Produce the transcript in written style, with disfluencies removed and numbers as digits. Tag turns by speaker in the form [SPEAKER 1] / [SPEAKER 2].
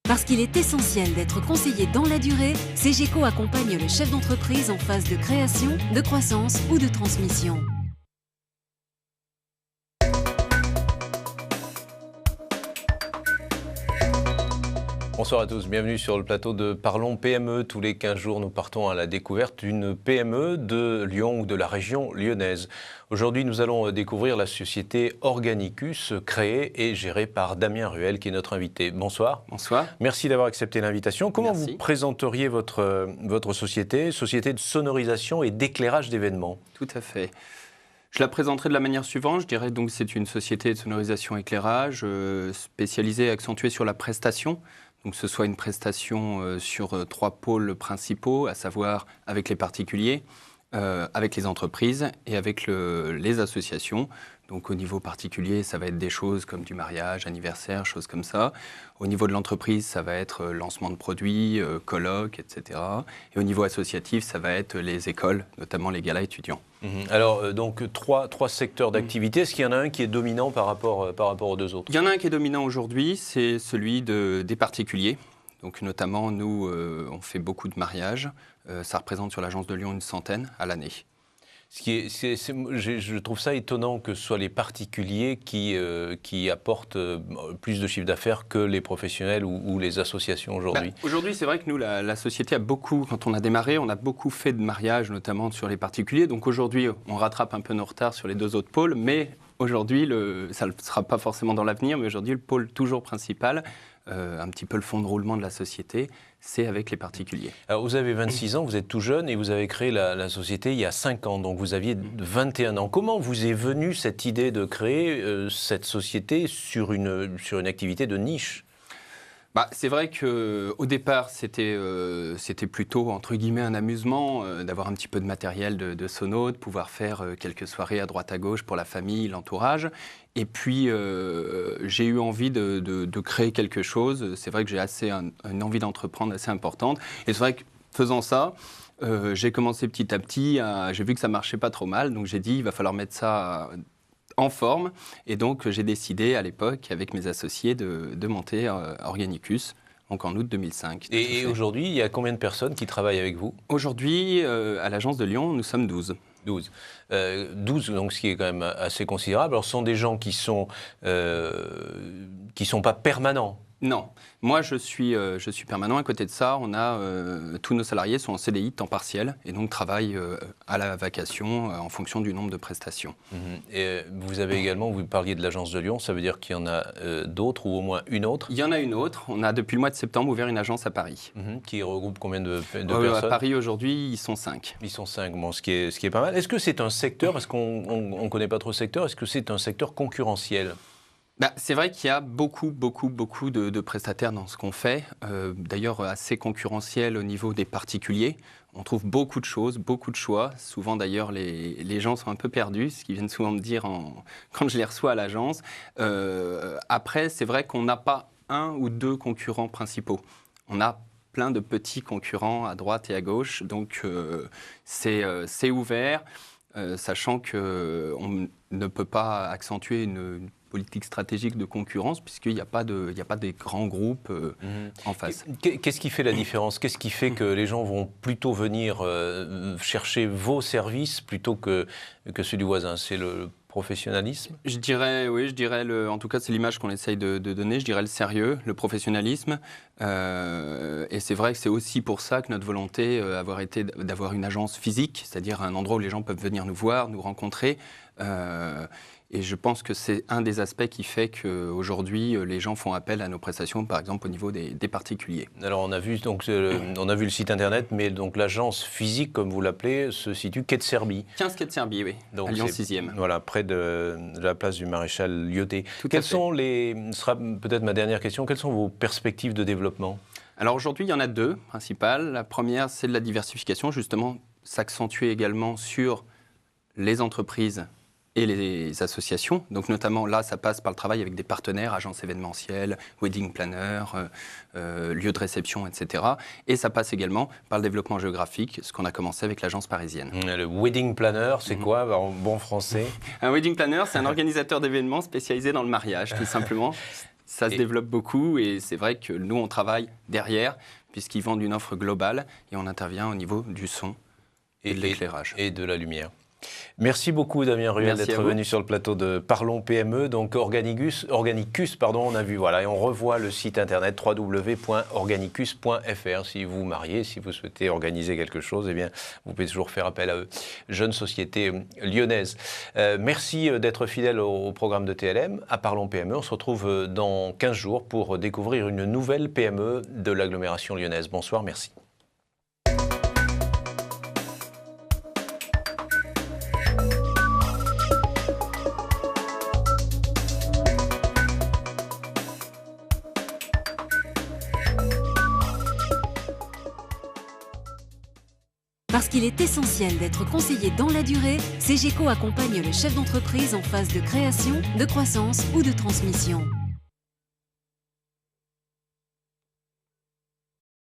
[SPEAKER 1] Parce qu'il est essentiel d'être conseillé dans la durée, CGECO accompagne le chef d'entreprise en phase de création, de croissance ou de transmission.
[SPEAKER 2] Bonsoir à tous, bienvenue sur le plateau de Parlons PME. Tous les 15 jours, nous partons à la découverte d'une PME de Lyon ou de la région lyonnaise. Aujourd'hui, nous allons découvrir la société Organicus, créée et gérée par Damien Ruel, qui est notre invité. Bonsoir.
[SPEAKER 3] Bonsoir.
[SPEAKER 2] Merci d'avoir accepté l'invitation. Comment
[SPEAKER 3] Merci.
[SPEAKER 2] vous présenteriez votre société de sonorisation et d'éclairage d'événements?
[SPEAKER 3] Tout à fait. Je la présenterai de la manière suivante. Je dirais donc que c'est une société de sonorisation éclairage spécialisée et accentuée sur la prestation. Donc que ce soit une prestation sur 3 pôles principaux, à savoir avec les particuliers, avec les entreprises et avec les associations. Donc au niveau particulier, ça va être des choses comme du mariage, anniversaire, choses comme ça. Au niveau de l'entreprise, ça va être lancement de produits, colloques, etc. Et au niveau associatif, ça va être les écoles, notamment les galas étudiants.
[SPEAKER 2] Alors, donc, trois secteurs d'activité. Est-ce qu'il y en a un qui est dominant par rapport aux deux autres?
[SPEAKER 3] Il y en a un qui est dominant aujourd'hui, c'est celui des particuliers. Donc notamment, nous, on fait beaucoup de mariages. Ça représente sur l'agence de Lyon une centaine à l'année.
[SPEAKER 2] Je trouve ça étonnant que ce soit les particuliers qui apportent plus de chiffre d'affaires que les professionnels ou les associations aujourd'hui.
[SPEAKER 3] Aujourd'hui, c'est vrai que nous, la société a beaucoup, quand on a démarré, on a beaucoup fait de mariages, notamment sur les particuliers. Donc aujourd'hui, on rattrape un peu nos retards sur les 2 autres pôles, mais aujourd'hui, ça ne sera pas forcément dans l'avenir, mais aujourd'hui, le pôle toujours principal, un petit peu le fond de roulement de la société, c'est avec les particuliers.
[SPEAKER 2] Alors, vous avez 26 ans, vous êtes tout jeune et vous avez créé la société il y a 5 ans, donc vous aviez 21 ans. Comment vous est venue cette idée de créer cette société sur une activité de niche ?
[SPEAKER 3] C'est vrai qu'au départ, c'était plutôt, entre guillemets, un amusement d'avoir un petit peu de matériel de sono, de pouvoir faire quelques soirées à droite à gauche pour la famille, l'entourage. Et puis, j'ai eu envie de créer quelque chose. C'est vrai que j'ai une envie d'entreprendre assez importante. Et c'est vrai que, faisant ça, j'ai commencé petit à petit. J'ai vu que ça ne marchait pas trop mal. Donc, j'ai dit, il va falloir mettre ça en forme. Et donc, j'ai décidé à l'époque, avec mes associés, de monter Organicus, donc en août 2005.
[SPEAKER 2] Et aujourd'hui, il y a combien de personnes qui travaillent avec vous?
[SPEAKER 3] Aujourd'hui, à l'agence de Lyon, nous sommes 12.
[SPEAKER 2] 12, donc ce qui est quand même assez considérable. Alors, ce sont des gens qui sont pas permanents.
[SPEAKER 3] Non, moi je suis permanent. À côté de ça, on a tous nos salariés sont en CDI temps partiel et donc travaillent à la vacation en fonction du nombre de prestations.
[SPEAKER 2] Et vous avez également, vous parliez de l'agence de Lyon, ça veut dire qu'il y en a d'autres ou au moins une autre?
[SPEAKER 3] Il y en a une autre. On a depuis le mois de septembre ouvert une agence à Paris.
[SPEAKER 2] Qui regroupe combien de personnes?
[SPEAKER 3] À Paris aujourd'hui, ils sont 5.
[SPEAKER 2] Ils sont 5, bon, ce qui est pas mal. Est-ce que c'est un secteur, parce qu'on ne connaît pas trop le secteur, est-ce que c'est un secteur concurrentiel?
[SPEAKER 3] C'est vrai qu'il y a beaucoup de prestataires dans ce qu'on fait, d'ailleurs assez concurrentiel au niveau des particuliers. On trouve beaucoup de choses, beaucoup de choix. Souvent d'ailleurs les gens sont un peu perdus, ce qu'ils viennent souvent me dire quand je les reçois à l'agence. Après, c'est vrai qu'on n'a pas 1 ou 2 concurrents principaux. On a plein de petits concurrents à droite et à gauche, donc c'est ouvert, sachant qu'on ne peut pas accentuer une politique stratégique de concurrence, puisqu'il n'y a pas des grands groupes en face.
[SPEAKER 2] Qu'est-ce qui fait la différence? Qu'est-ce qui fait que les gens vont plutôt venir chercher vos services plutôt que ceux du voisin? C'est le professionnalisme?
[SPEAKER 3] Je dirais, en tout cas c'est l'image qu'on essaye de donner, je dirais le sérieux, le professionnalisme. Et c'est vrai que c'est aussi pour ça que notre volonté d'avoir une agence physique, c'est-à-dire un endroit où les gens peuvent venir nous voir, nous rencontrer. Et je pense que c'est un des aspects qui fait qu'aujourd'hui, les gens font appel à nos prestations, par exemple au niveau des particuliers.
[SPEAKER 2] Alors on a vu le site internet, mais donc l'agence physique, comme vous l'appelez, se situe quai de Serbie.
[SPEAKER 3] 15 quai de Serbie, oui, donc à Lyon 6e.
[SPEAKER 2] Voilà, près de la place du maréchal Lyoté. Ce sera peut-être ma dernière question, quelles sont vos perspectives de développement?
[SPEAKER 3] Alors aujourd'hui, il y en a 2 principales. La première, c'est de la diversification, justement, s'accentuer également sur les entreprises et les associations. Donc notamment là, ça passe par le travail avec des partenaires, agences événementielles, wedding planners, lieux de réception, etc. Et ça passe également par le développement géographique, ce qu'on a commencé avec l'agence parisienne.
[SPEAKER 2] Le wedding planner, c'est quoi en bon français?
[SPEAKER 3] Un wedding planner, c'est un organisateur d'événements spécialisé dans le mariage, tout simplement. Ça se développe beaucoup et c'est vrai que nous, on travaille derrière puisqu'ils vendent une offre globale et on intervient au niveau du son et de l'éclairage.
[SPEAKER 2] Et de la lumière. Merci beaucoup Damien Ruel d'être venu sur le plateau de Parlons PME. Donc Organicus, on a vu, voilà, et on revoit le site internet www.organicus.fr. Si vous vous mariez, si vous souhaitez organiser quelque chose, eh bien, vous pouvez toujours faire appel à eux. Jeune société lyonnaise. Merci d'être fidèle au programme de TLM, à Parlons PME. On se retrouve dans 15 jours pour découvrir une nouvelle PME de l'agglomération lyonnaise. Bonsoir, merci.
[SPEAKER 1] Parce qu'il est essentiel d'être conseillé dans la durée, CGECO accompagne le chef d'entreprise en phase de création, de croissance ou de transmission.